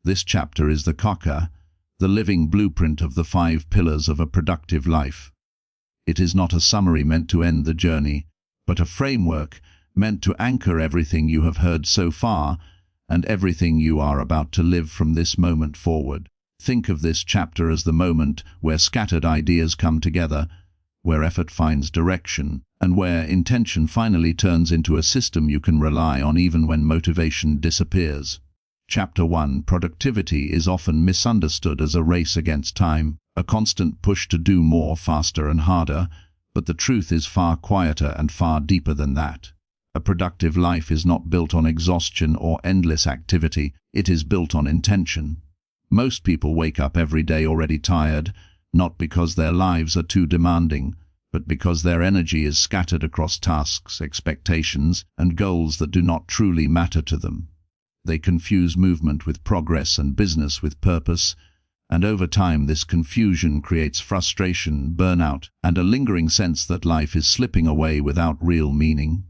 This chapter is the Kaka, the living blueprint of the 5 pillars of a productive life. It is not a summary meant to end the journey, but a framework meant to anchor everything you have heard so far and everything you are about to live from this moment forward. Think of this chapter as the moment where scattered ideas come together, where effort finds direction, and where intention finally turns into a system you can rely on even when motivation disappears. Chapter 1. Productivity is often misunderstood as a race against time, a constant push to do more faster and harder, but the truth is far quieter and far deeper than that. A productive life is not built on exhaustion or endless activity, it is built on intention. Most people wake up every day already tired, not because their lives are too demanding, but because their energy is scattered across tasks, expectations, and goals that do not truly matter to them. They confuse movement with progress and business with purpose, and over time this confusion creates frustration, burnout, and a lingering sense that life is slipping away without real meaning.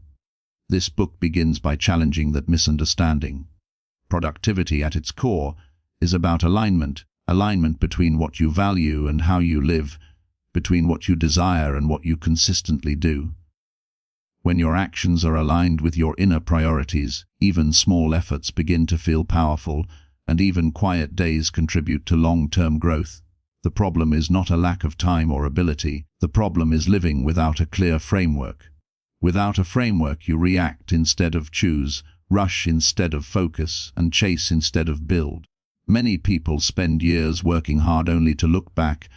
This book begins by challenging that misunderstanding. Productivity at its core is about alignment between what you value and how you live, between what you desire and what you consistently do. When your actions are aligned with your inner priorities, even small efforts begin to feel powerful, and even quiet days contribute to long-term growth. The problem is not a lack of time or ability. The problem is living without a clear framework. Without a framework, you react instead of choose, rush instead of focus, and chase instead of build. Many people spend years working hard only to look back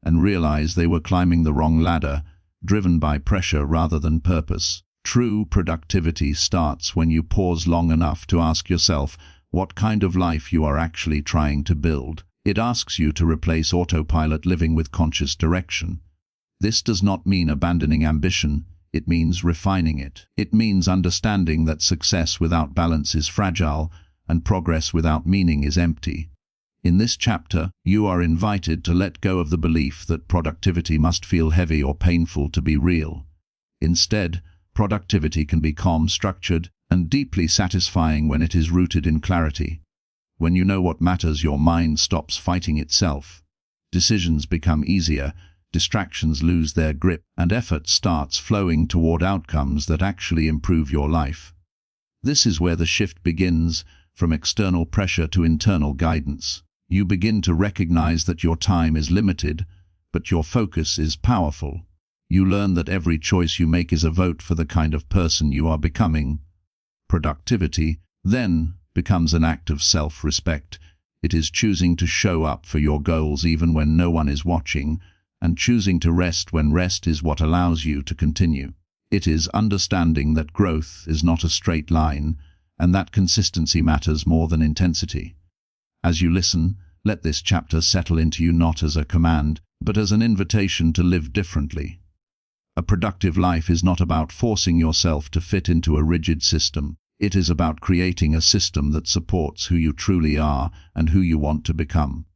and realize they were climbing the wrong ladder, driven by pressure rather than purpose. True productivity starts when you pause long enough to ask yourself what kind of life you are actually trying to build. It asks you to replace autopilot living with conscious direction. This does not mean abandoning ambition. It means refining it. It means understanding that success without balance is fragile and progress without meaning is empty. In this chapter, you are invited to let go of the belief that productivity must feel heavy or painful to be real. Instead, productivity can be calm, structured, and deeply satisfying when it is rooted in clarity. When you know what matters, your mind stops fighting itself. Decisions become easier, distractions lose their grip, and effort starts flowing toward outcomes that actually improve your life. This is where the shift begins, from external pressure to internal guidance. You begin to recognize that your time is limited, but your focus is powerful. You learn that every choice you make is a vote for the kind of person you are becoming. Productivity, then, becomes an act of self-respect. It is choosing to show up for your goals even when no one is watching, and choosing to rest when rest is what allows you to continue. It is understanding that growth is not a straight line, and that consistency matters more than intensity. As you listen, let this chapter settle into you not as a command, but as an invitation to live differently. A productive life is not about forcing yourself to fit into a rigid system. It is about creating a system that supports who you truly are and who you want to become.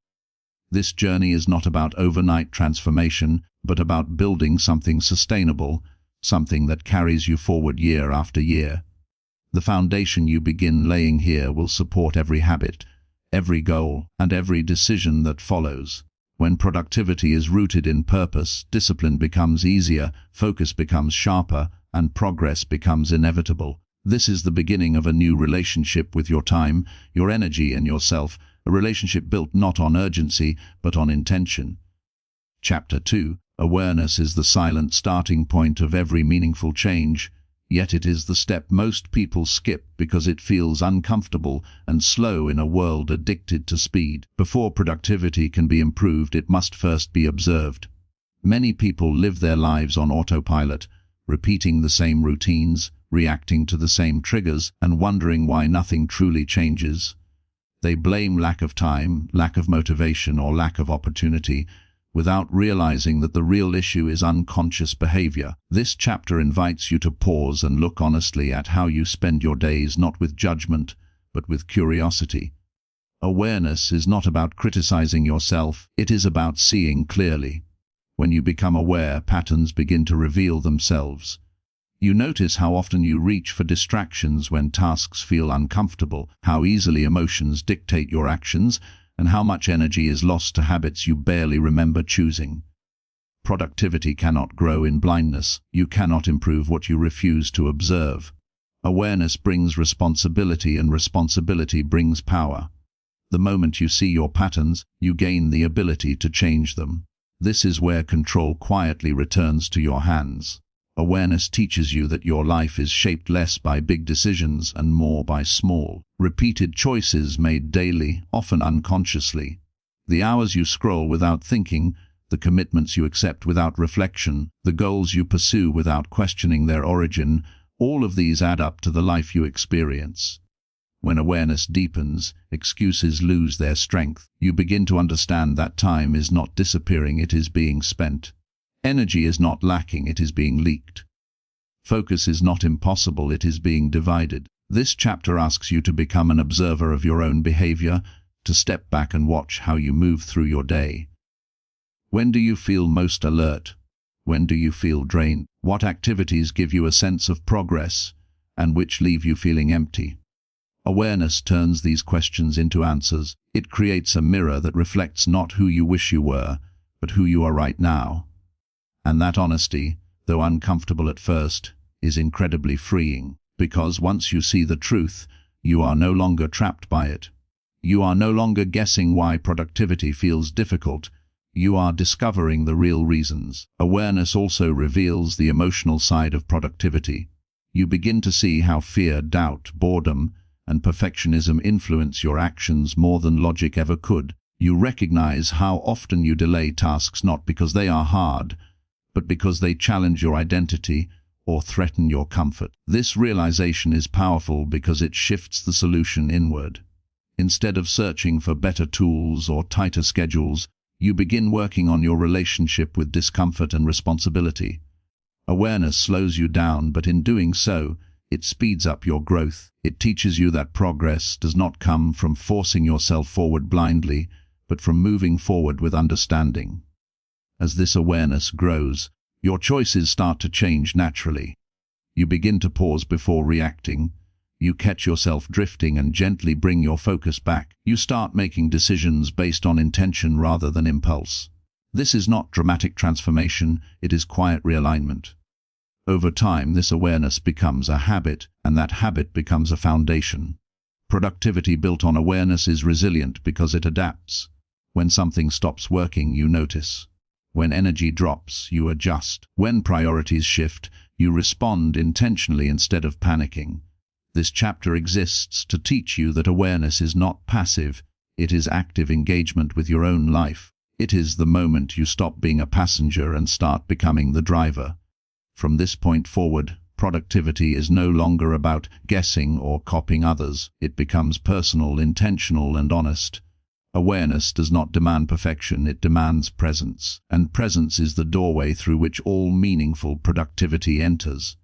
This journey is not about overnight transformation, but about building something sustainable, something that carries you forward year after year. The foundation you begin laying here will support every habit, every goal, and every decision that follows. When productivity is rooted in purpose, discipline becomes easier, focus becomes sharper, and progress becomes inevitable. This is the beginning of a new relationship with your time, your energy, and yourself, a relationship built not on urgency, but on intention. Chapter 2. Awareness is the silent starting point of every meaningful change, yet it is the step most people skip because it feels uncomfortable and slow in a world addicted to speed. Before productivity can be improved, it must first be observed. Many people live their lives on autopilot, repeating the same routines, reacting to the same triggers, and wondering why nothing truly changes. They blame lack of time, lack of motivation, or lack of opportunity, without realizing that the real issue is unconscious behavior. This chapter invites you to pause and look honestly at how you spend your days, not with judgment, but with curiosity. Awareness is not about criticizing yourself, it is about seeing clearly. When you become aware, patterns begin to reveal themselves. You notice how often you reach for distractions when tasks feel uncomfortable, how easily emotions dictate your actions, and how much energy is lost to habits you barely remember choosing. Productivity cannot grow in blindness. You cannot improve what you refuse to observe. Awareness brings responsibility, and responsibility brings power. The moment you see your patterns, you gain the ability to change them. This is where control quietly returns to your hands. Awareness teaches you that your life is shaped less by big decisions and more by small, repeated choices made daily, often unconsciously. The hours you scroll without thinking, the commitments you accept without reflection, the goals you pursue without questioning their origin, all of these add up to the life you experience. When awareness deepens, excuses lose their strength. You begin to understand that time is not disappearing, it is being spent. Energy is not lacking, it is being leaked. Focus is not impossible, it is being divided. This chapter asks you to become an observer of your own behavior, to step back and watch how you move through your day. When do you feel most alert? When do you feel drained? What activities give you a sense of progress, and which leave you feeling empty? Awareness turns these questions into answers. It creates a mirror that reflects not who you wish you were, but who you are right now. And that honesty, though uncomfortable at first, is incredibly freeing, because once you see the truth, you are no longer trapped by it. You are no longer guessing why productivity feels difficult. You are discovering the real reasons. Awareness also reveals the emotional side of productivity. You begin to see how fear, doubt, boredom, and perfectionism influence your actions more than logic ever could. You recognize how often you delay tasks not because they are hard, but because they challenge your identity or threaten your comfort. This realization is powerful because it shifts the solution inward. Instead of searching for better tools or tighter schedules, you begin working on your relationship with discomfort and responsibility. Awareness slows you down, but in doing so, it speeds up your growth. It teaches you that progress does not come from forcing yourself forward blindly, but from moving forward with understanding. As this awareness grows, your choices start to change naturally. You begin to pause before reacting. You catch yourself drifting and gently bring your focus back. You start making decisions based on intention rather than impulse. This is not dramatic transformation, it is quiet realignment. Over time, this awareness becomes a habit, and that habit becomes a foundation. Productivity built on awareness is resilient because it adapts. When something stops working, you notice. When energy drops, you adjust. When priorities shift, you respond intentionally instead of panicking. This chapter exists to teach you that awareness is not passive, it is active engagement with your own life. It is the moment you stop being a passenger and start becoming the driver. From this point forward, productivity is no longer about guessing or copying others. It becomes personal, intentional, and honest. Awareness does not demand perfection, it demands presence. And presence is the doorway through which all meaningful productivity enters.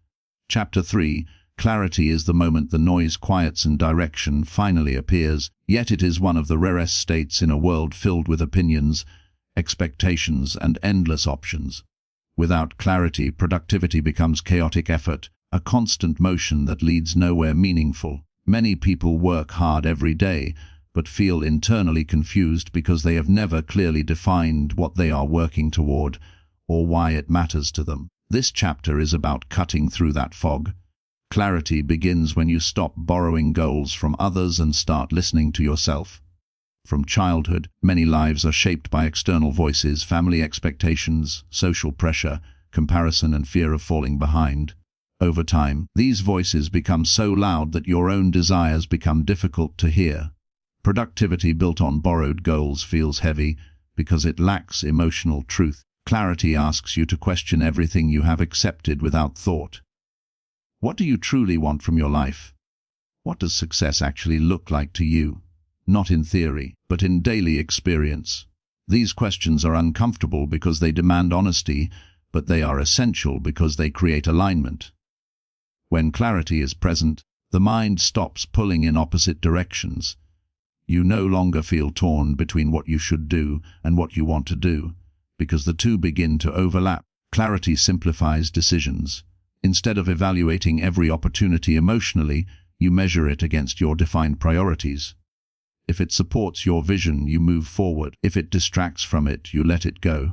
Chapter 3. Clarity is the moment the noise quiets and direction finally appears, yet it is one of the rarest states in a world filled with opinions, expectations, and endless options. Without clarity, productivity becomes chaotic effort, a constant motion that leads nowhere meaningful. Many people work hard every day, but feel internally confused because they have never clearly defined what they are working toward or why it matters to them. This chapter is about cutting through that fog. Clarity begins when you stop borrowing goals from others and start listening to yourself. From childhood, many lives are shaped by external voices, family expectations, social pressure, comparison, and fear of falling behind. Over time, these voices become so loud that your own desires become difficult to hear. Productivity built on borrowed goals feels heavy because it lacks emotional truth. Clarity asks you to question everything you have accepted without thought. What do you truly want from your life? What does success actually look like to you? Not in theory, but in daily experience. These questions are uncomfortable because they demand honesty, but they are essential because they create alignment. When clarity is present, the mind stops pulling in opposite directions. You no longer feel torn between what you should do and what you want to do, because the two begin to overlap. Clarity simplifies decisions. Instead of evaluating every opportunity emotionally, you measure it against your defined priorities. If it supports your vision, you move forward. If it distracts from it, you let it go.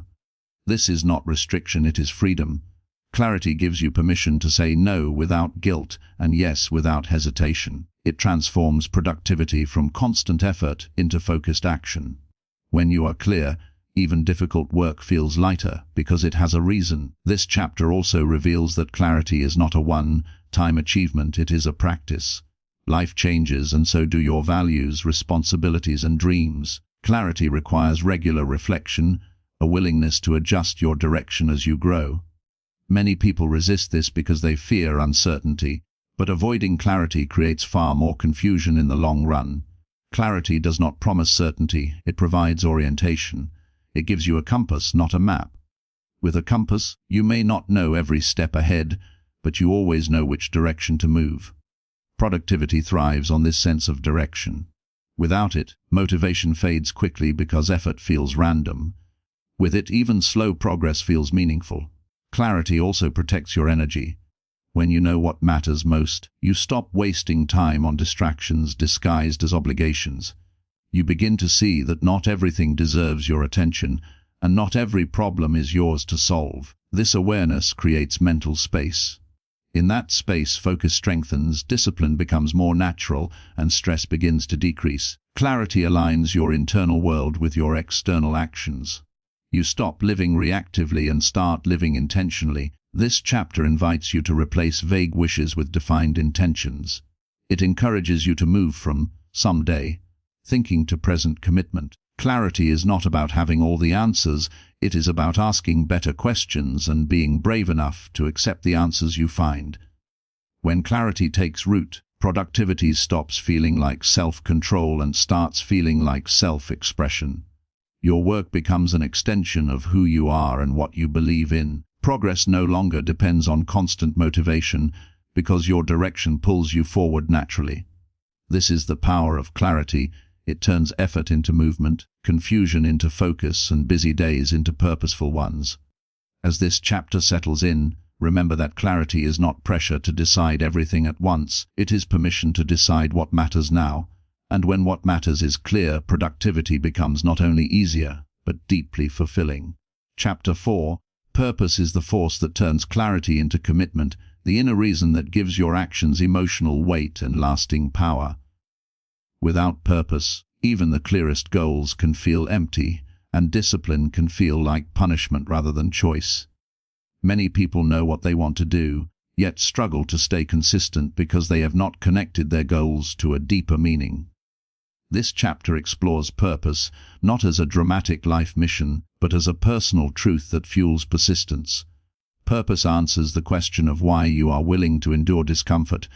This is not restriction, it is freedom. Clarity gives you permission to say no without guilt and yes without hesitation. It transforms productivity from constant effort into focused action. When you are clear, even difficult work feels lighter because it has a reason. This chapter also reveals that clarity is not a one-time achievement, it is a practice. Life changes, and so do your values, responsibilities, and dreams. Clarity requires regular reflection, a willingness to adjust your direction as you grow. Many people resist this because they fear uncertainty, but avoiding clarity creates far more confusion in the long run. Clarity does not promise certainty, it provides orientation. It gives you a compass, not a map. With a compass, you may not know every step ahead, but you always know which direction to move. Productivity thrives on this sense of direction. Without it, motivation fades quickly because effort feels random. With it, even slow progress feels meaningful. Clarity also protects your energy. When you know what matters most, you stop wasting time on distractions disguised as obligations. You begin to see that not everything deserves your attention, and not every problem is yours to solve. This awareness creates mental space. In that space, focus strengthens, discipline becomes more natural, and stress begins to decrease. Clarity aligns your internal world with your external actions. You stop living reactively and start living intentionally. This chapter invites you to replace vague wishes with defined intentions. It encourages you to move from someday thinking to present commitment. Clarity is not about having all the answers, it is about asking better questions and being brave enough to accept the answers you find. When clarity takes root, productivity stops feeling like self-control and starts feeling like self-expression. Your work becomes an extension of who you are and what you believe in. Progress no longer depends on constant motivation because your direction pulls you forward naturally. This is the power of clarity. It turns effort into movement, confusion into focus, and busy days into purposeful ones. As this chapter settles in, remember that clarity is not pressure to decide everything at once. It is permission to decide what matters now. And when what matters is clear, productivity becomes not only easier, but deeply fulfilling. Chapter 4. Purpose is the force that turns clarity into commitment, the inner reason that gives your actions emotional weight and lasting power. Without purpose, even the clearest goals can feel empty, and discipline can feel like punishment rather than choice. Many people know what they want to do, yet struggle to stay consistent because they have not connected their goals to a deeper meaning. This chapter explores purpose, not as a dramatic life mission, but as a personal truth that fuels persistence. Purpose answers the question of why you are willing to endure discomfort,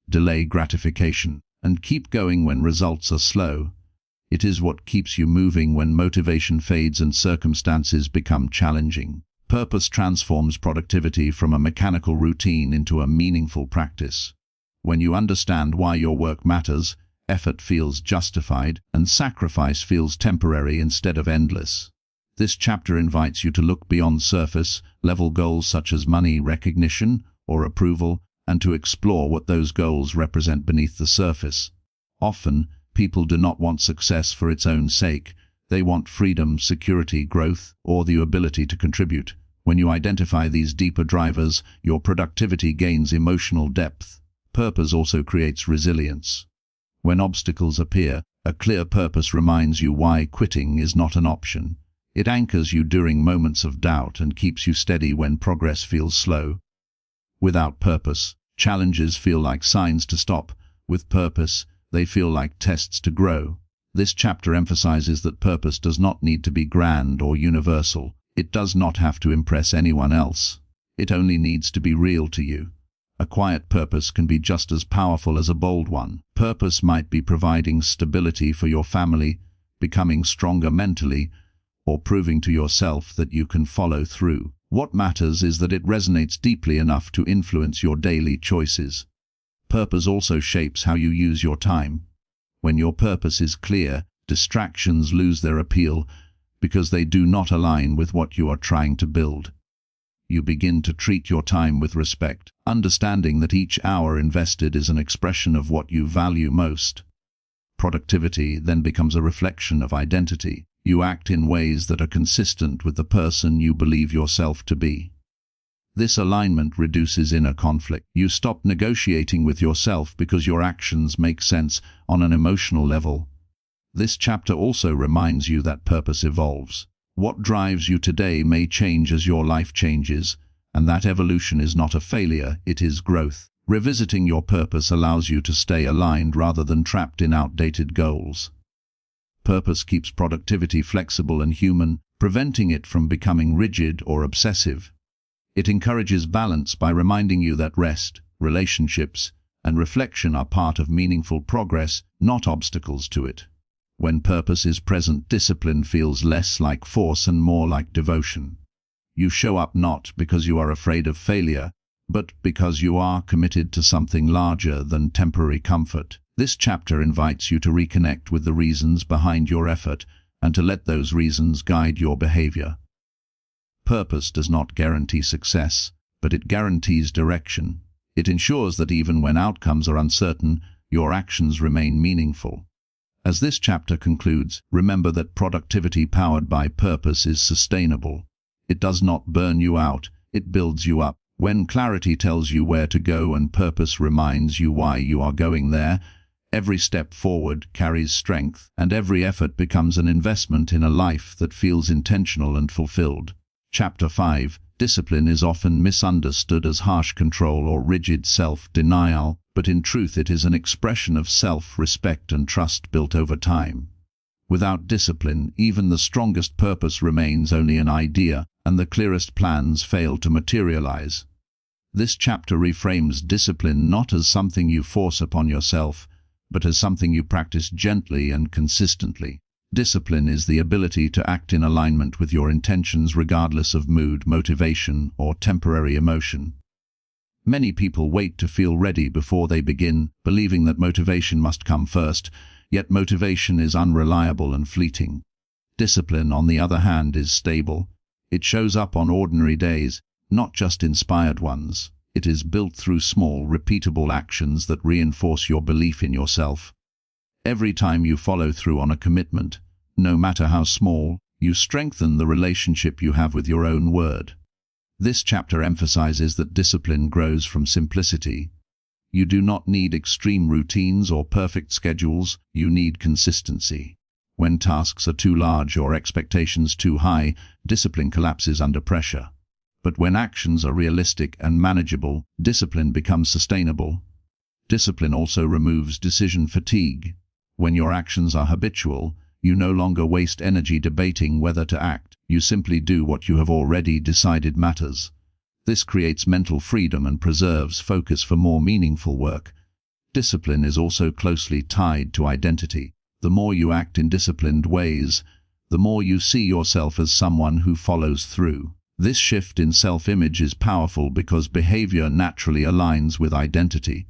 delay gratification, and keep going when results are slow. It is what keeps you moving when motivation fades and circumstances become challenging. Purpose transforms productivity from a mechanical routine into a meaningful practice. When you understand why your work matters, effort feels justified, and sacrifice feels temporary instead of endless. This chapter invites you to look beyond surface-level goals such as money, recognition, or approval, and to explore what those goals represent beneath the surface. Often, people do not want success for its own sake. They want freedom, security, growth, or the ability to contribute. When you identify these deeper drivers, your productivity gains emotional depth. Purpose also creates resilience. When obstacles appear, a clear purpose reminds you why quitting is not an option. It anchors you during moments of doubt and keeps you steady when progress feels slow. Without purpose, challenges feel like signs to stop. With purpose, they feel like tests to grow. This chapter emphasizes that purpose does not need to be grand or universal. It does not have to impress anyone else. It only needs to be real to you. A quiet purpose can be just as powerful as a bold one. Purpose might be providing stability for your family, becoming stronger mentally, or proving to yourself that you can follow through. What matters is that it resonates deeply enough to influence your daily choices. Purpose also shapes how you use your time. When your purpose is clear, distractions lose their appeal because they do not align with what you are trying to build. you begin to treat your time with respect, understanding that each hour invested is an expression of what you value most. Productivity then becomes a reflection of identity. You act in ways that are consistent with the person you believe yourself to be. This alignment reduces inner conflict. You stop negotiating with yourself because your actions make sense on an emotional level. This chapter also reminds you that purpose evolves. What drives you today may change as your life changes, and that evolution is not a failure, it is growth. Revisiting your purpose allows you to stay aligned rather than trapped in outdated goals. Purpose keeps productivity flexible and human, preventing it from becoming rigid or obsessive. It encourages balance by reminding you that rest, relationships, and reflection are part of meaningful progress, not obstacles to it. When purpose is present, discipline feels less like force and more like devotion. You show up not because you are afraid of failure, but because you are committed to something larger than temporary comfort. This chapter invites you to reconnect with the reasons behind your effort and to let those reasons guide your behavior. Purpose does not guarantee success, but it guarantees direction. It ensures that even when outcomes are uncertain, your actions remain meaningful. As this chapter concludes, remember that productivity powered by purpose is sustainable. It does not burn you out, it builds you up. When clarity tells you where to go and purpose reminds you why you are going there, every step forward carries strength, and every effort becomes an investment in a life that feels intentional and fulfilled. Chapter 5. Discipline is often misunderstood as harsh control or rigid self-denial, but in truth it is an expression of self-respect and trust built over time. Without discipline, even the strongest purpose remains only an idea, and the clearest plans fail to materialize. This chapter reframes discipline not as something you force upon yourself, but as something you practice gently and consistently. Discipline is the ability to act in alignment with your intentions regardless of mood, motivation, or temporary emotion. Many people wait to feel ready before they begin, believing that motivation must come first, yet motivation is unreliable and fleeting. Discipline, on the other hand, is stable. It shows up on ordinary days, not just inspired ones. It is built through small, repeatable actions that reinforce your belief in yourself. Every time you follow through on a commitment, no matter how small, you strengthen the relationship you have with your own word. This chapter emphasizes that discipline grows from simplicity. You do not need extreme routines or perfect schedules, you need consistency. When tasks are too large or expectations too high, discipline collapses under pressure. But when actions are realistic and manageable, discipline becomes sustainable. Discipline also removes decision fatigue. When your actions are habitual, you no longer waste energy debating whether to act. You simply do what you have already decided matters. This creates mental freedom and preserves focus for more meaningful work. Discipline is also closely tied to identity. The more you act in disciplined ways, the more you see yourself as someone who follows through. This shift in self-image is powerful because behavior naturally aligns with identity.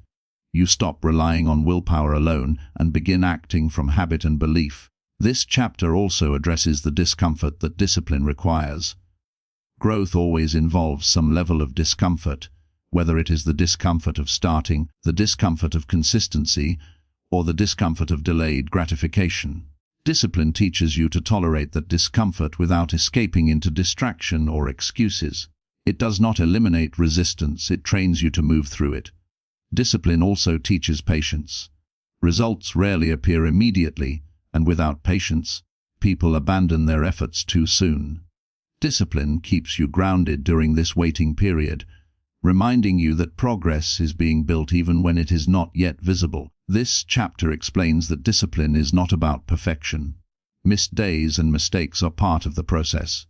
You stop relying on willpower alone and begin acting from habit and belief. This chapter also addresses the discomfort that discipline requires. Growth always involves some level of discomfort, whether it is the discomfort of starting, the discomfort of consistency, or the discomfort of delayed gratification. Discipline teaches you to tolerate that discomfort without escaping into distraction or excuses. It does not eliminate resistance, it trains you to move through it. Discipline also teaches patience. Results rarely appear immediately, and without patience, people abandon their efforts too soon. Discipline keeps you grounded during this waiting period, reminding you that progress is being built even when it is not yet visible. This chapter explains that discipline is not about perfection. Missed days and mistakes are part of the process.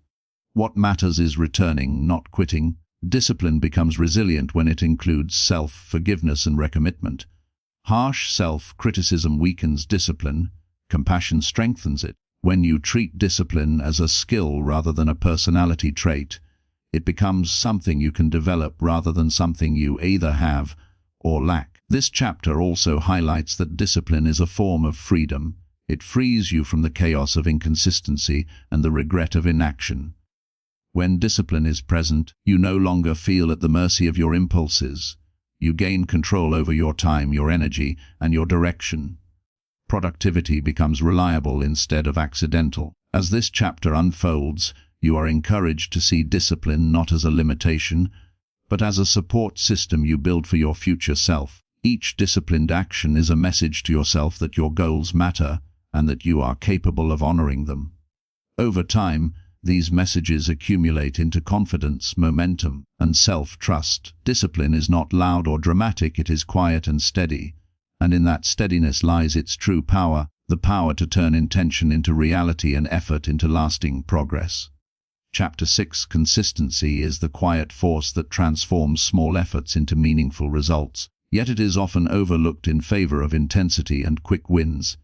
What matters is returning, not quitting. Discipline becomes resilient when it includes self-forgiveness and recommitment. Harsh self-criticism weakens discipline. Compassion strengthens it. When you treat discipline as a skill rather than a personality trait, it becomes something you can develop rather than something you either have or lack. This chapter also highlights that discipline is a form of freedom. It frees you from the chaos of inconsistency and the regret of inaction. When discipline is present, you no longer feel at the mercy of your impulses. You gain control over your time, your energy, and your direction. Productivity becomes reliable instead of accidental. As this chapter unfolds, you are encouraged to see discipline not as a limitation, but as a support system you build for your future self. Each disciplined action is a message to yourself that your goals matter and that you are capable of honoring them. Over time, these messages accumulate into confidence, momentum, and self-trust. Discipline is not loud or dramatic, it is quiet and steady. And in that steadiness lies its true power, the power to turn intention into reality and effort into lasting progress. Chapter 6: Consistency is the quiet force that transforms small efforts into meaningful results, yet it is often overlooked in favor of intensity and quick wins.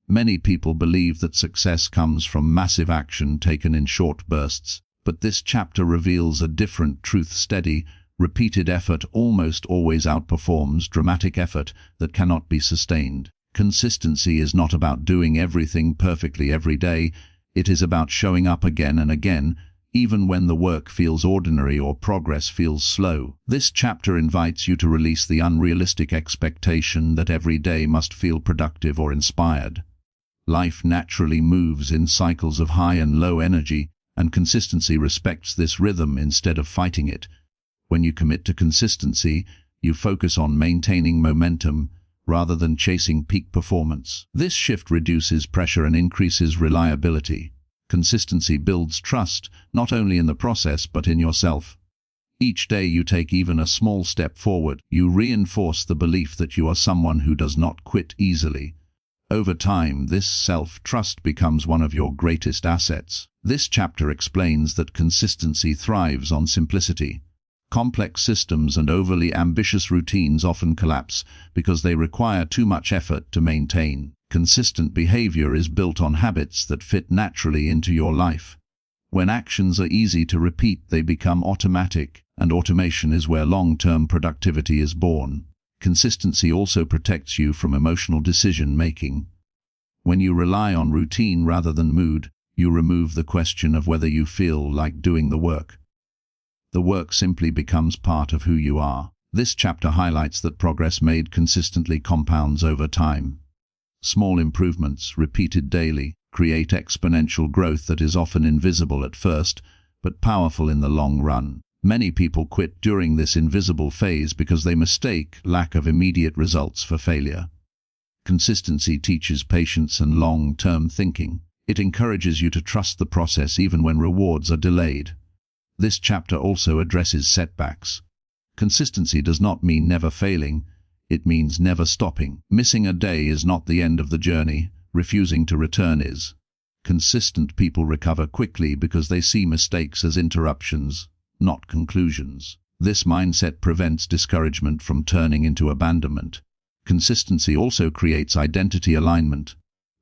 Many people believe that success comes from massive action taken in short bursts, but this chapter reveals a different truth. Steady, repeated effort almost always outperforms dramatic effort that cannot be sustained. Consistency is not about doing everything perfectly every day. It is about showing up again and again, even when the work feels ordinary or progress feels slow. This chapter invites you to release the unrealistic expectation that every day must feel productive or inspired. Life naturally moves in cycles of high and low energy, and consistency respects this rhythm instead of fighting it. When you commit to consistency, you focus on maintaining momentum rather than chasing peak performance. This shift reduces pressure and increases reliability. Consistency builds trust, not only in the process but in yourself. Each day you take even a small step forward, you reinforce the belief that you are someone who does not quit easily. Over time, this self-trust becomes one of your greatest assets. This chapter explains that consistency thrives on simplicity. Complex systems and overly ambitious routines often collapse because they require too much effort to maintain. Consistent behavior is built on habits that fit naturally into your life. When actions are easy to repeat, they become automatic, and automation is where long-term productivity is born. Consistency also protects you from emotional decision-making. When you rely on routine rather than mood, you remove the question of whether you feel like doing the work. The work simply becomes part of who you are. This chapter highlights that progress made consistently compounds over time. Small improvements, repeated daily, create exponential growth that is often invisible at first, but powerful in the long run. Many people quit during this invisible phase because they mistake lack of immediate results for failure. Consistency teaches patience and long-term thinking. It encourages you to trust the process even when rewards are delayed. This chapter also addresses setbacks. Consistency does not mean never failing, it means never stopping. Missing a day is not the end of the journey, refusing to return is. Consistent people recover quickly because they see mistakes as interruptions, not conclusions. This mindset prevents discouragement from turning into abandonment. Consistency also creates identity alignment.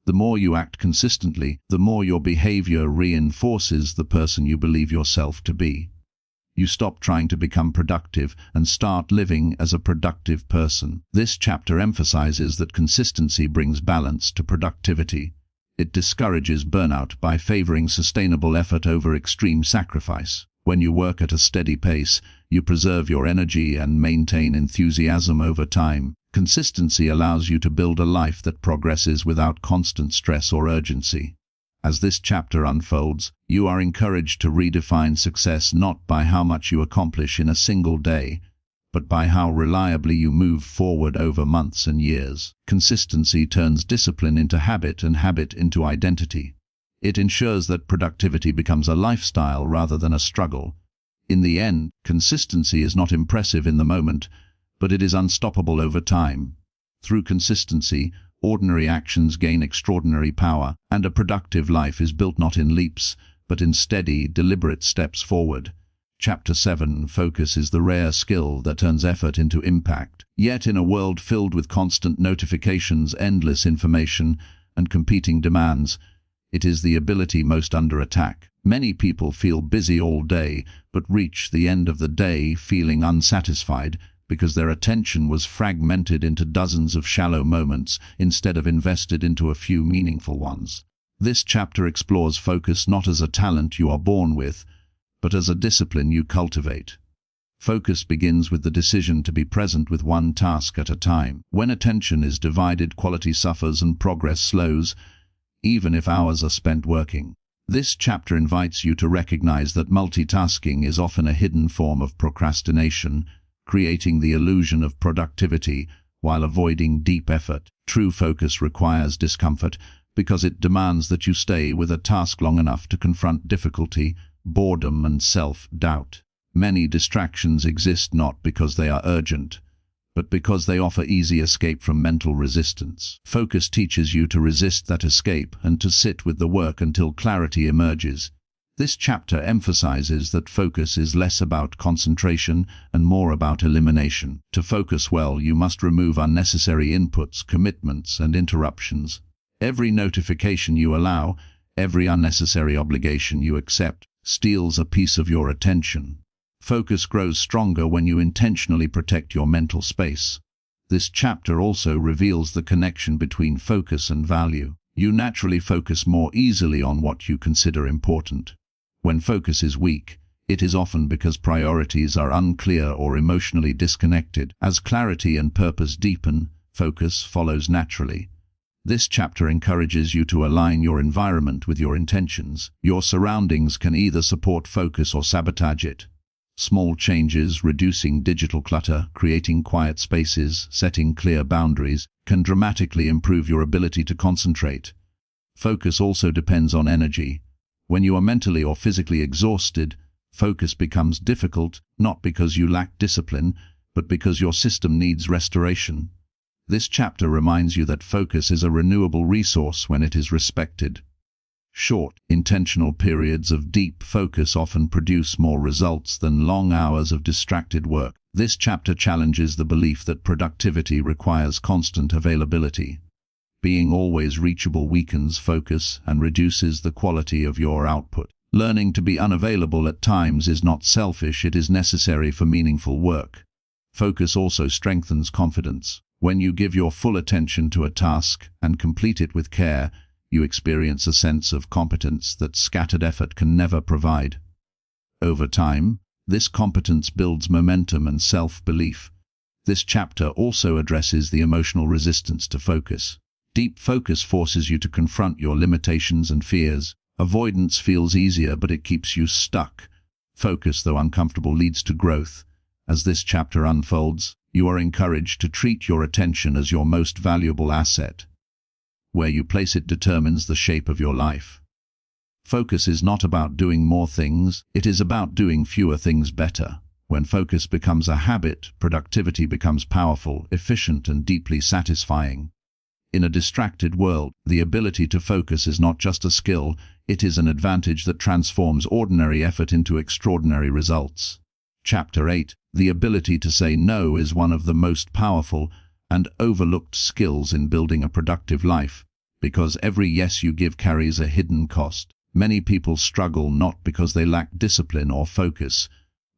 The more you act consistently, the more your behavior reinforces the person you believe yourself to be. You stop trying to become productive and start living as a productive person. This chapter emphasizes that consistency brings balance to productivity. It discourages burnout by favoring sustainable effort over extreme sacrifice. When you work at a steady pace, you preserve your energy and maintain enthusiasm over time. Consistency allows you to build a life that progresses without constant stress or urgency. As this chapter unfolds, you are encouraged to redefine success not by how much you accomplish in a single day, but by how reliably you move forward over months and years. Consistency turns discipline into habit and habit into identity. It ensures that productivity becomes a lifestyle rather than a struggle. In the end, consistency is not impressive in the moment, but it is unstoppable over time. Through consistency, ordinary actions gain extraordinary power, and a productive life is built not in leaps, but in steady, deliberate steps forward. Chapter 7: Focus is the rare skill that turns effort into impact. Yet in a world filled with constant notifications, endless information, and competing demands, it is the ability most under attack. Many people feel busy all day, but reach the end of the day feeling unsatisfied because their attention was fragmented into dozens of shallow moments instead of invested into a few meaningful ones. This chapter explores focus not as a talent you are born with, but as a discipline you cultivate. Focus begins with the decision to be present with one task at a time. When attention is divided, quality suffers and progress slows, even if hours are spent working. This chapter invites you to recognize that multitasking is often a hidden form of procrastination, creating the illusion of productivity while avoiding deep effort. True focus requires discomfort because it demands that you stay with a task long enough to confront difficulty, boredom, and self-doubt. Many distractions exist not because they are urgent, but because they offer easy escape from mental resistance. Focus teaches you to resist that escape and to sit with the work until clarity emerges. This chapter emphasizes that focus is less about concentration and more about elimination. To focus well, you must remove unnecessary inputs, commitments, and interruptions. Every notification you allow, every unnecessary obligation you accept, steals a piece of your attention. Focus grows stronger when you intentionally protect your mental space. This chapter also reveals the connection between focus and value. You naturally focus more easily on what you consider important. When focus is weak, it is often because priorities are unclear or emotionally disconnected. As clarity and purpose deepen, focus follows naturally. This chapter encourages you to align your environment with your intentions. Your surroundings can either support focus or sabotage it. Small changes, reducing digital clutter, creating quiet spaces, setting clear boundaries, can dramatically improve your ability to concentrate. Focus also depends on energy. When you are mentally or physically exhausted, focus becomes difficult, not because you lack discipline, but because your system needs restoration. This chapter reminds you that focus is a renewable resource when it is respected. Short, intentional periods of deep focus often produce more results than long hours of distracted work. This chapter challenges the belief that productivity requires constant availability. Being always reachable weakens focus and reduces the quality of your output. Learning to be unavailable at times is not selfish, it is necessary for meaningful work. Focus also strengthens confidence. When you give your full attention to a task and complete it with care, you experience a sense of competence that scattered effort can never provide. Over time, this competence builds momentum and self-belief. This chapter also addresses the emotional resistance to focus. Deep focus forces you to confront your limitations and fears. Avoidance feels easier, but it keeps you stuck. Focus, though uncomfortable, leads to growth. As this chapter unfolds, you are encouraged to treat your attention as your most valuable asset. Where you place it determines the shape of your life. Focus is not about doing more things, it is about doing fewer things better. When focus becomes a habit, productivity becomes powerful, efficient, and deeply satisfying. In a distracted world, the ability to focus is not just a skill, it is an advantage that transforms ordinary effort into extraordinary results. Chapter 8. The ability to say no is one of the most powerful and overlooked skills in building a productive life, because every yes you give carries a hidden cost. Many people struggle not because they lack discipline or focus,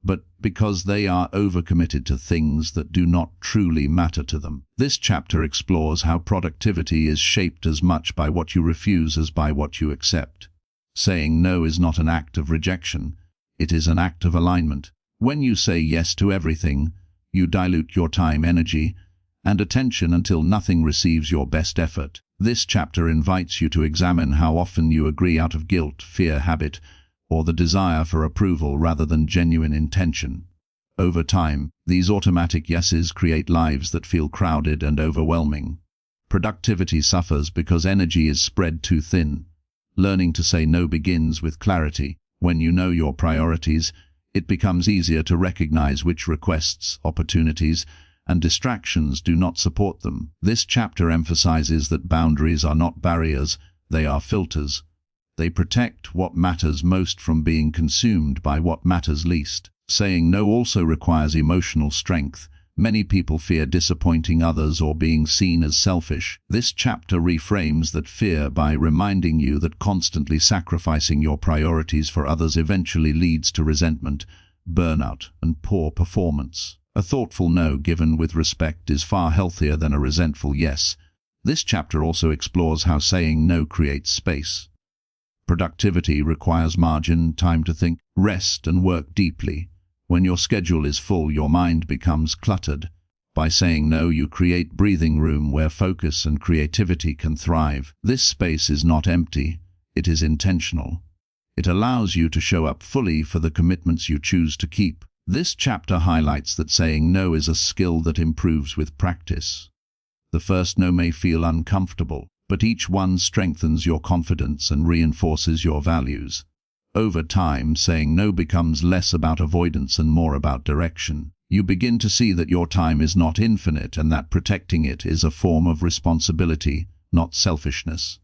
but because they are overcommitted to things that do not truly matter to them. This chapter explores how productivity is shaped as much by what you refuse as by what you accept. Saying no is not an act of rejection, it is an act of alignment. When you say yes to everything, you dilute your time, energy, and attention until nothing receives your best effort. This chapter invites you to examine how often you agree out of guilt, fear, habit, or the desire for approval rather than genuine intention. Over time, these automatic yeses create lives that feel crowded and overwhelming. Productivity suffers because energy is spread too thin. Learning to say no begins with clarity. When you know your priorities, it becomes easier to recognize which requests, opportunities, and distractions do not support them. This chapter emphasizes that boundaries are not barriers, they are filters. They protect what matters most from being consumed by what matters least. Saying no also requires emotional strength. Many people fear disappointing others or being seen as selfish. This chapter reframes that fear by reminding you that constantly sacrificing your priorities for others eventually leads to resentment, burnout, and poor performance. A thoughtful no given with respect is far healthier than a resentful yes. This chapter also explores how saying no creates space. Productivity requires margin, time to think, rest, and work deeply. When your schedule is full, your mind becomes cluttered. By saying no, you create breathing room where focus and creativity can thrive. This space is not empty, it is intentional. It allows you to show up fully for the commitments you choose to keep. This chapter highlights that saying no is a skill that improves with practice. The first no may feel uncomfortable, but each one strengthens your confidence and reinforces your values. Over time, saying no becomes less about avoidance and more about direction. You begin to see that your time is not infinite and that protecting it is a form of responsibility, not selfishness.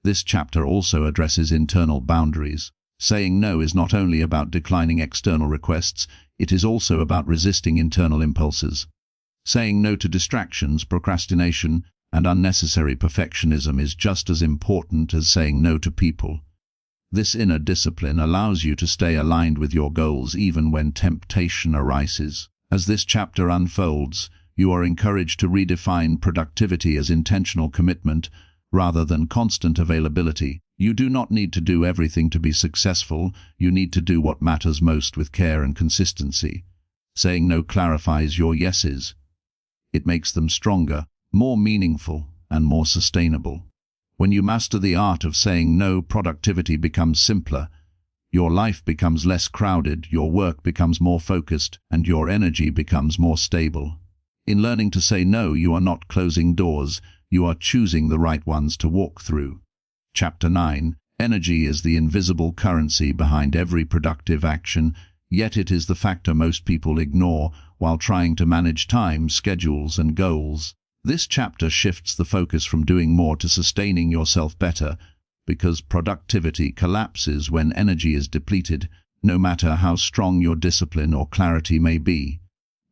This chapter also addresses internal boundaries. Saying no is not only about declining external requests, it is also about resisting internal impulses. Saying no to distractions, procrastination, and unnecessary perfectionism is just as important as saying no to people. This inner discipline allows you to stay aligned with your goals even when temptation arises. As this chapter unfolds, you are encouraged to redefine productivity as intentional commitment rather than constant availability. You do not need to do everything to be successful, you need to do what matters most with care and consistency. Saying no clarifies your yeses. It makes them stronger, more meaningful, and more sustainable. When you master the art of saying no, productivity becomes simpler. Your life becomes less crowded, your work becomes more focused, and your energy becomes more stable. In learning to say no, you are not closing doors, you are choosing the right ones to walk through. Chapter 9. Energy is the invisible currency behind every productive action, yet it is the factor most people ignore while trying to manage time, schedules, and goals. This chapter shifts the focus from doing more to sustaining yourself better, because productivity collapses when energy is depleted, no matter how strong your discipline or clarity may be.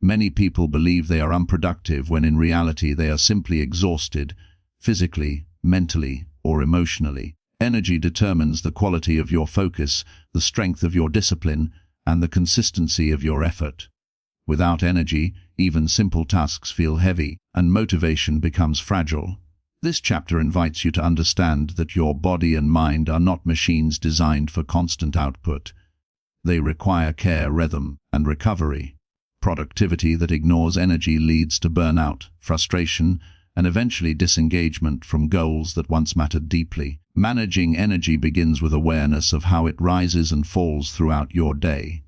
Many people believe they are unproductive when in reality they are simply exhausted, physically, mentally, or emotionally. Energy determines the quality of your focus, the strength of your discipline, and the consistency of your effort. Without energy, even simple tasks feel heavy, and motivation becomes fragile. This chapter invites you to understand that your body and mind are not machines designed for constant output. They require care, rhythm, and recovery. Productivity that ignores energy leads to burnout, frustration, and eventually disengagement from goals that once mattered deeply. Managing energy begins with awareness of how it rises and falls throughout your day.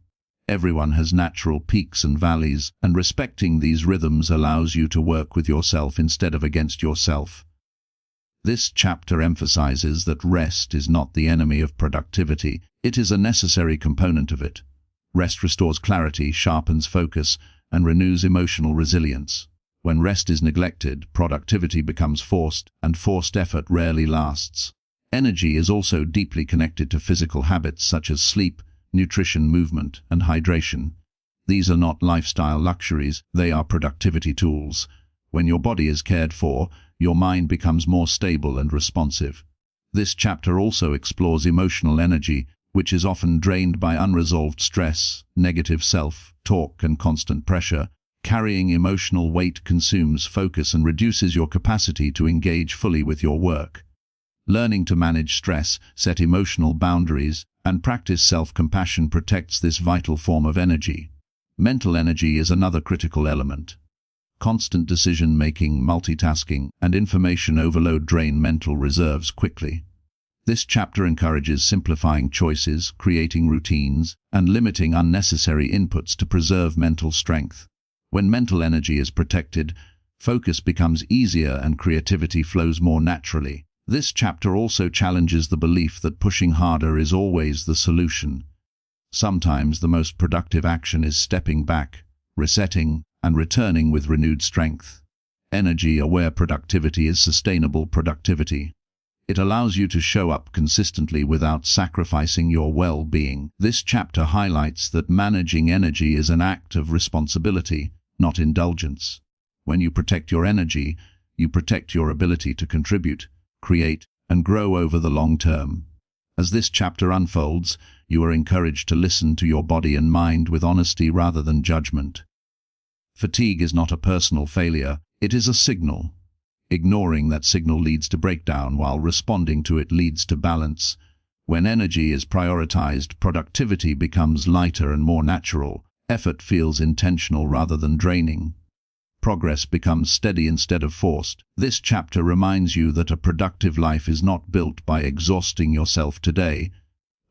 Everyone has natural peaks and valleys, and respecting these rhythms allows you to work with yourself instead of against yourself. This chapter emphasizes that rest is not the enemy of productivity, it is a necessary component of it. Rest restores clarity, sharpens focus, and renews emotional resilience. When rest is neglected, productivity becomes forced, and forced effort rarely lasts. Energy is also deeply connected to physical habits such as sleep, nutrition, movement, and hydration. These are not lifestyle luxuries, they are productivity tools. When your body is cared for, your mind becomes more stable and responsive. This chapter also explores emotional energy, which is often drained by unresolved stress, negative self-talk, and constant pressure. Carrying emotional weight consumes focus and reduces your capacity to engage fully with your work. Learning to manage stress, set emotional boundaries, and practice self-compassion protects this vital form of energy. Mental energy is another critical element. Constant decision-making, multitasking, and information overload drain mental reserves quickly. This chapter encourages simplifying choices, creating routines, and limiting unnecessary inputs to preserve mental strength. When mental energy is protected, focus becomes easier and creativity flows more naturally. This chapter also challenges the belief that pushing harder is always the solution. Sometimes the most productive action is stepping back, resetting, and returning with renewed strength. Energy-aware productivity is sustainable productivity. It allows you to show up consistently without sacrificing your well-being. This chapter highlights that managing energy is an act of responsibility, not indulgence. When you protect your energy, you protect your ability to contribute, create, and grow over the long term. As this chapter unfolds, you are encouraged to listen to your body and mind with honesty rather than judgment. Fatigue is not a personal failure, it is a signal. Ignoring that signal leads to breakdown, while responding to it leads to balance. When energy is prioritized, productivity becomes lighter and more natural. Effort feels intentional rather than draining. Progress becomes steady instead of forced. This chapter reminds you that a productive life is not built by exhausting yourself today,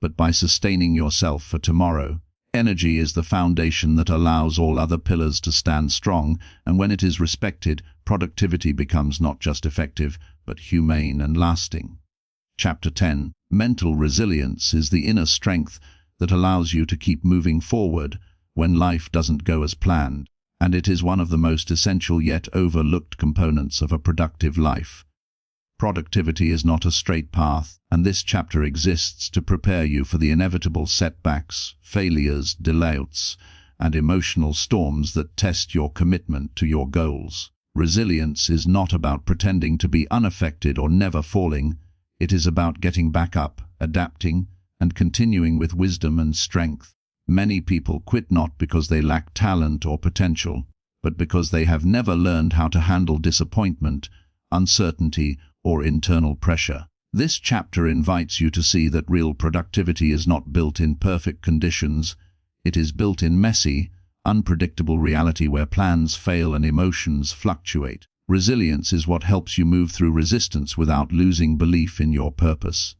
but by sustaining yourself for tomorrow. Energy is the foundation that allows all other pillars to stand strong, and when it is respected, productivity becomes not just effective, but humane and lasting. Chapter 10. Mental resilience is the inner strength that allows you to keep moving forward when life doesn't go as planned, and it is one of the most essential yet overlooked components of a productive life. Productivity is not a straight path, and this chapter exists to prepare you for the inevitable setbacks, failures, delays, and emotional storms that test your commitment to your goals. Resilience is not about pretending to be unaffected or never falling. It is about getting back up, adapting, and continuing with wisdom and strength. Many people quit not because they lack talent or potential, but because they have never learned how to handle disappointment, uncertainty, or internal pressure. This chapter invites you to see that real productivity is not built in perfect conditions. It is built in messy, unpredictable reality where plans fail and emotions fluctuate. Resilience is what helps you move through resistance without losing belief in your purpose.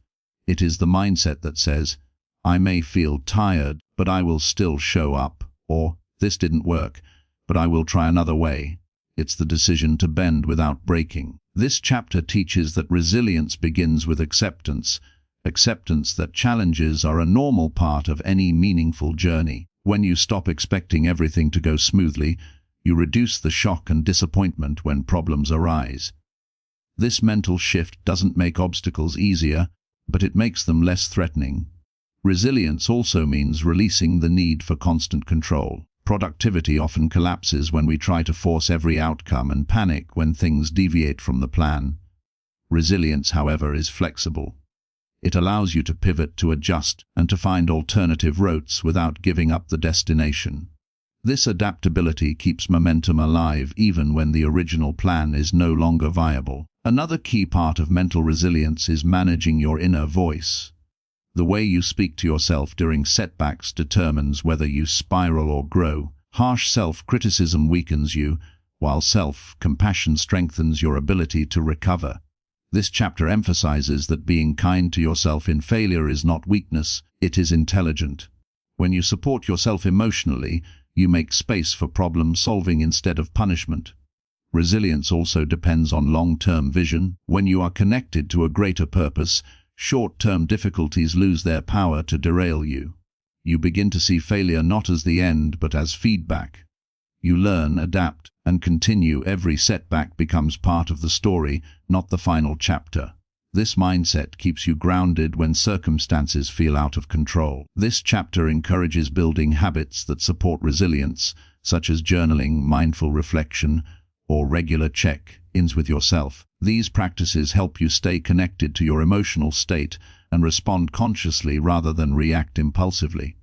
It is the mindset that says, "I may feel tired, but I will still show up," or "This didn't work, but I will try another way." It's the decision to bend without breaking. This chapter teaches that resilience begins with acceptance that challenges are a normal part of any meaningful journey. When you stop expecting everything to go smoothly, you reduce the shock and disappointment when problems arise. This mental shift doesn't make obstacles easier, but it makes them less threatening. Resilience also means releasing the need for constant control. Productivity often collapses when we try to force every outcome and panic when things deviate from the plan. Resilience, however, is flexible. It allows you to pivot, to adjust, and to find alternative routes without giving up the destination. This adaptability keeps momentum alive even when the original plan is no longer viable. Another key part of mental resilience is managing your inner voice. The way you speak to yourself during setbacks determines whether you spiral or grow. Harsh self-criticism weakens you, while self-compassion strengthens your ability to recover. This chapter emphasizes that being kind to yourself in failure is not weakness, it is intelligent. When you support yourself emotionally, you make space for problem solving instead of punishment. Resilience also depends on long-term vision. When you are connected to a greater purpose, short-term difficulties lose their power to derail you. You begin to see failure not as the end, but as feedback. You learn, adapt, and continue. Every setback becomes part of the story, not the final chapter. This mindset keeps you grounded when circumstances feel out of control. This chapter encourages building habits that support resilience, such as journaling, mindful reflection, or regular check-ins with yourself. These practices help you stay connected to your emotional state and respond consciously rather than react impulsively.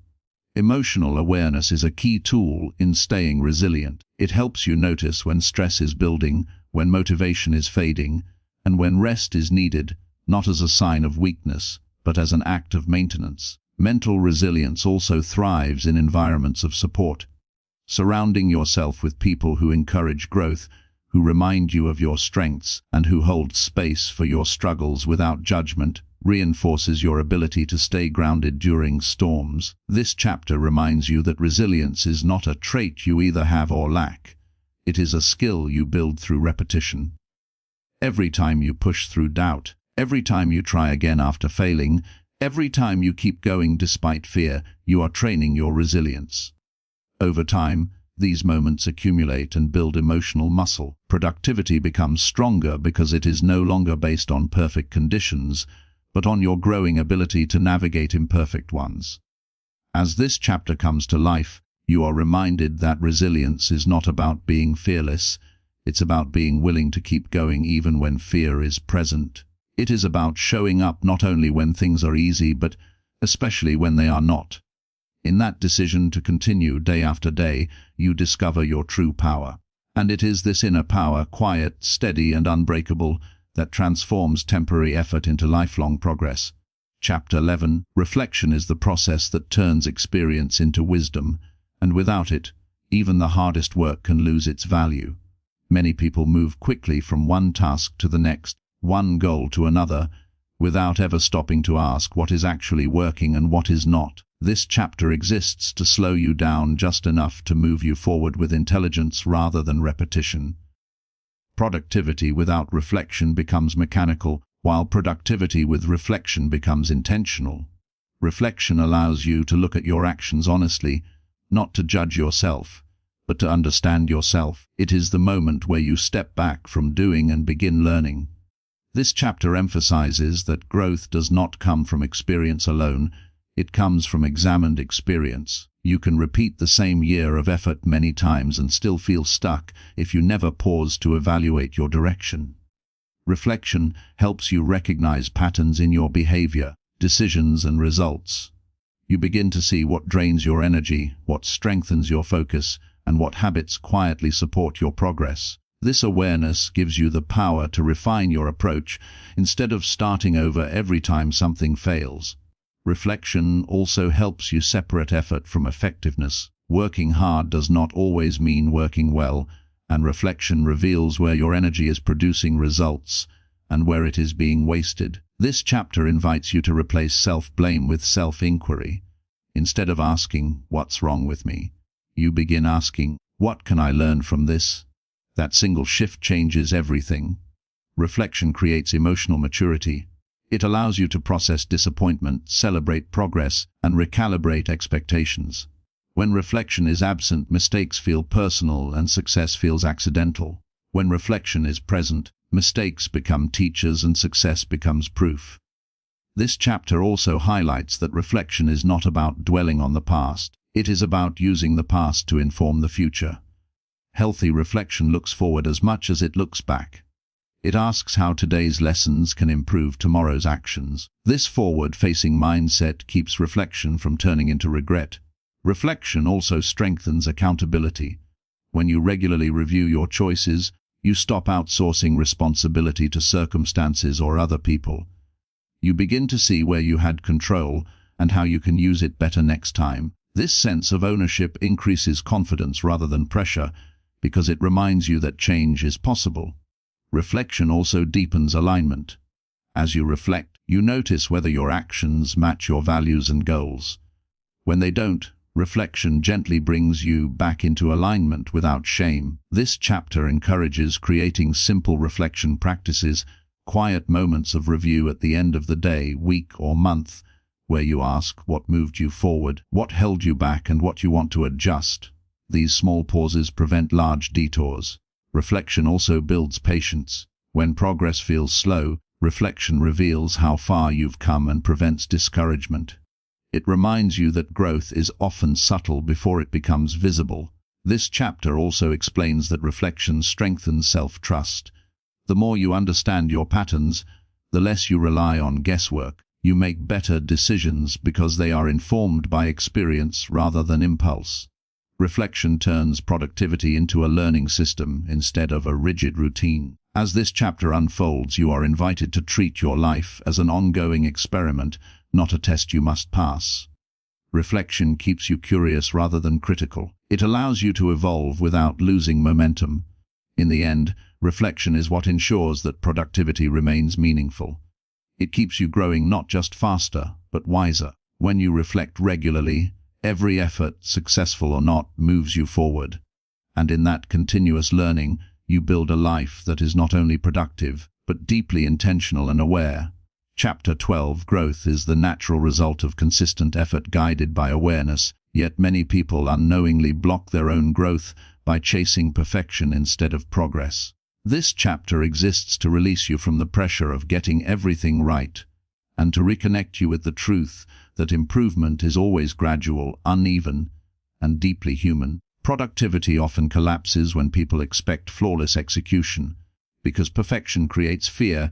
Emotional awareness is a key tool in staying resilient. It helps you notice when stress is building, when motivation is fading, and when rest is needed, not as a sign of weakness, but as an act of maintenance. Mental resilience also thrives in environments of support. Surrounding yourself with people who encourage growth, who remind you of your strengths, and who hold space for your struggles without judgment, reinforces your ability to stay grounded during storms. This chapter reminds you that resilience is not a trait you either have or lack. It is a skill you build through repetition. Every time you push through doubt, every time you try again after failing, every time you keep going despite fear, you are training your resilience. Over time, these moments accumulate and build emotional muscle. Productivity becomes stronger because it is no longer based on perfect conditions, but on your growing ability to navigate imperfect ones. As this chapter comes to life, you are reminded that resilience is not about being fearless. It's about being willing to keep going even when fear is present. It is about showing up not only when things are easy, but especially when they are not. In that decision to continue day after day, you discover your true power. And it is this inner power, quiet, steady, and unbreakable, that transforms temporary effort into lifelong progress. Chapter 11. Reflection is the process that turns experience into wisdom, and without it, even the hardest work can lose its value. Many people move quickly from one task to the next, one goal to another, without ever stopping to ask what is actually working and what is not. This chapter exists to slow you down just enough to move you forward with intelligence rather than repetition. Productivity without reflection becomes mechanical, while productivity with reflection becomes intentional. Reflection allows you to look at your actions honestly, not to judge yourself, but to understand yourself. It is the moment where you step back from doing and begin learning. This chapter emphasizes that growth does not come from experience alone, it comes from examined experience. You can repeat the same year of effort many times and still feel stuck if you never pause to evaluate your direction. Reflection helps you recognize patterns in your behavior, decisions, and results. You begin to see what drains your energy, what strengthens your focus, and what habits quietly support your progress. This awareness gives you the power to refine your approach instead of starting over every time something fails. Reflection also helps you separate effort from effectiveness. Working hard does not always mean working well, and reflection reveals where your energy is producing results and where it is being wasted. This chapter invites you to replace self-blame with self-inquiry. Instead of asking, "What's wrong with me?" you begin asking, "What can I learn from this?" That single shift changes everything. Reflection creates emotional maturity. It allows you to process disappointment, celebrate progress, and recalibrate expectations. When reflection is absent, mistakes feel personal and success feels accidental. When reflection is present, mistakes become teachers and success becomes proof. This chapter also highlights that reflection is not about dwelling on the past. It is about using the past to inform the future. Healthy reflection looks forward as much as it looks back. It asks how today's lessons can improve tomorrow's actions. This forward-facing mindset keeps reflection from turning into regret. Reflection also strengthens accountability. When you regularly review your choices, you stop outsourcing responsibility to circumstances or other people. You begin to see where you had control and how you can use it better next time. This sense of ownership increases confidence rather than pressure, because it reminds you that change is possible. Reflection also deepens alignment. As you reflect, you notice whether your actions match your values and goals. When they don't, reflection gently brings you back into alignment without shame. This chapter encourages creating simple reflection practices, quiet moments of review at the end of the day, week, or month, where you ask what moved you forward, what held you back, and what you want to adjust. These small pauses prevent large detours. Reflection also builds patience. When progress feels slow, reflection reveals how far you've come and prevents discouragement. It reminds you that growth is often subtle before it becomes visible. This chapter also explains that reflection strengthens self-trust. The more you understand your patterns, the less you rely on guesswork. You make better decisions because they are informed by experience rather than impulse. Reflection turns productivity into a learning system instead of a rigid routine. As this chapter unfolds, you are invited to treat your life as an ongoing experiment, not a test you must pass. Reflection keeps you curious rather than critical. It allows you to evolve without losing momentum. In the end, reflection is what ensures that productivity remains meaningful. It keeps you growing not just faster, but wiser. When you reflect regularly, every effort, successful or not, moves you forward. And in that continuous learning, you build a life that is not only productive, but deeply intentional and aware. Chapter 12. Growth is the natural result of consistent effort guided by awareness, yet many people unknowingly block their own growth by chasing perfection instead of progress. This chapter exists to release you from the pressure of getting everything right, and to reconnect you with the truth that improvement is always gradual, uneven, and deeply human. Productivity often collapses when people expect flawless execution, because perfection creates fear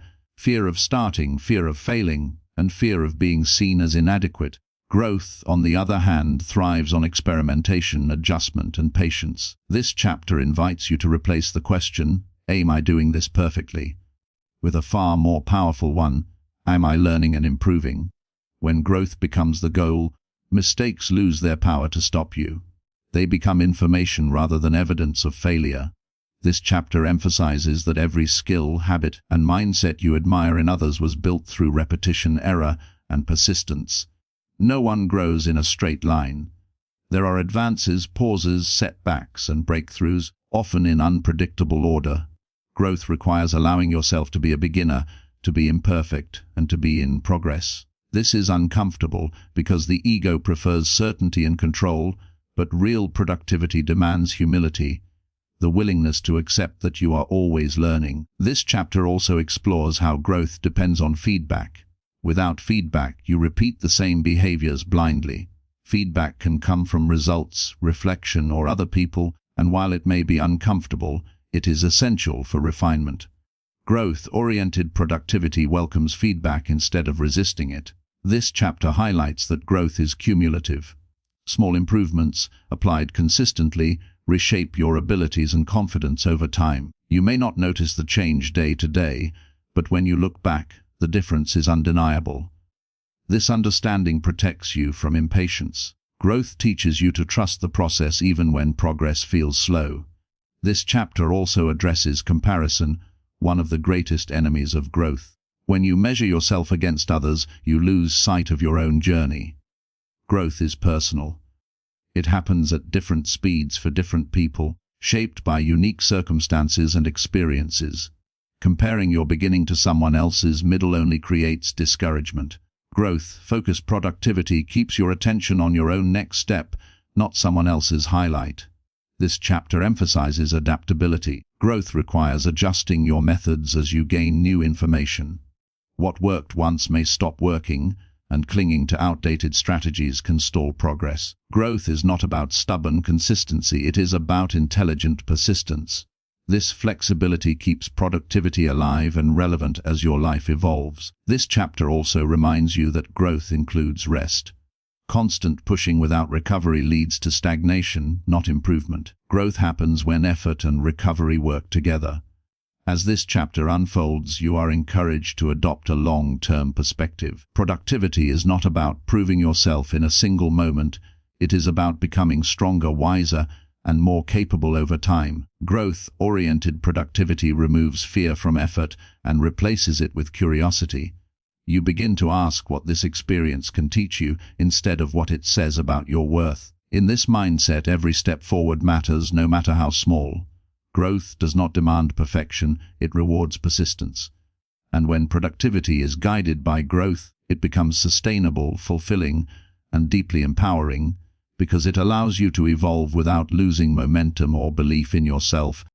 of starting, fear of failing, and fear of being seen as inadequate. Growth, on the other hand, thrives on experimentation, adjustment, and patience. This chapter invites you to replace the question, "Am I doing this perfectly?" with a far more powerful one, "Am I learning and improving?" When growth becomes the goal, mistakes lose their power to stop you. They become information rather than evidence of failure. This chapter emphasizes that every skill, habit, and mindset you admire in others was built through repetition, error, and persistence. No one grows in a straight line. There are advances, pauses, setbacks, and breakthroughs, often in unpredictable order. Growth requires allowing yourself to be a beginner, to be imperfect, and to be in progress. This is uncomfortable because the ego prefers certainty and control, but real productivity demands humility, the willingness to accept that you are always learning. This chapter also explores how growth depends on feedback. Without feedback, you repeat the same behaviors blindly. Feedback can come from results, reflection, or other people, and while it may be uncomfortable, it is essential for refinement. Growth-oriented productivity welcomes feedback instead of resisting it. This chapter highlights that growth is cumulative. Small improvements, applied consistently, reshape your abilities and confidence over time. You may not notice the change day to day, but when you look back, the difference is undeniable. This understanding protects you from impatience. Growth teaches you to trust the process even when progress feels slow. This chapter also addresses comparison, one of the greatest enemies of growth. When you measure yourself against others, you lose sight of your own journey. Growth is personal. It happens at different speeds for different people, shaped by unique circumstances and experiences. Comparing your beginning to someone else's middle only creates discouragement. Growth-focused productivity keeps your attention on your own next step, not someone else's highlight. This chapter emphasizes adaptability. Growth requires adjusting your methods as you gain new information. What worked once may stop working, and clinging to outdated strategies can stall progress. Growth is not about stubborn consistency, it is about intelligent persistence. This flexibility keeps productivity alive and relevant as your life evolves. This chapter also reminds you that growth includes rest. Constant pushing without recovery leads to stagnation, not improvement. Growth happens when effort and recovery work together. As this chapter unfolds, you are encouraged to adopt a long-term perspective. Productivity is not about proving yourself in a single moment. It is about becoming stronger, wiser, and more capable over time. Growth-oriented productivity removes fear from effort and replaces it with curiosity. You begin to ask what this experience can teach you instead of what it says about your worth. In this mindset, every step forward matters, no matter how small. Growth does not demand perfection, it rewards persistence. And when productivity is guided by growth, it becomes sustainable, fulfilling, and deeply empowering, because it allows you to evolve without losing momentum or belief in yourself.